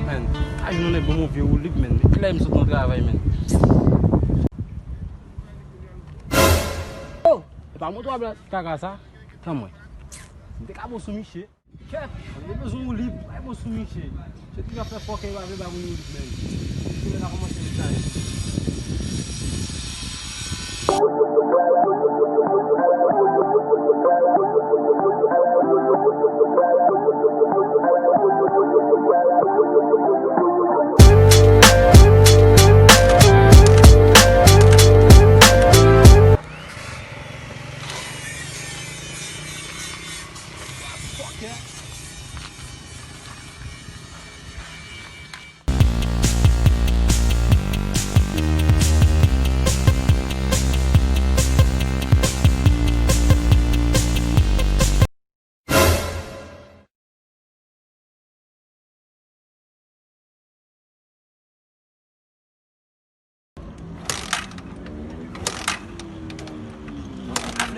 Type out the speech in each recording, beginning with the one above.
men. Aj nou ne bon moun vie ou lip men. Kle m sot nou travay men. Oh! E pa moun to a kaka sa? Kan mwen. Mwen te ka bo sou miche. Kep! Mwen bezon ou lip. Ay bo sou miche. Se ti ka fe fok e wave ba moun ou lip men. Mwen a komanse li taye.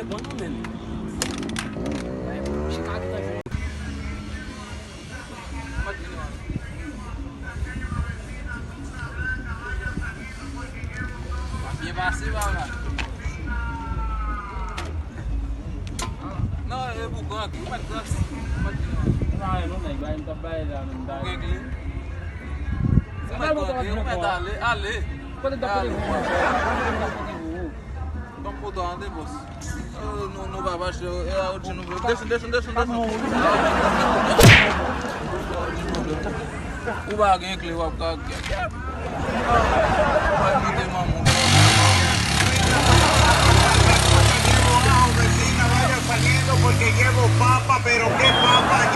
Bon nou men. Mwen chika ki nan ven. Papye pase ba la. Non, e pou gang ki. Mwen gang si. Non, men. Ba yon tabay la. Mwen gang li. Mwen dale. Ale. Pwede da pwede mwen. Vamos por onde, boss? No vai abaixo, eu a não vou. Deixa. O baguinho que levou para cá. Vai ter mamão. Vecina, vaya saliendo porque llevo papa,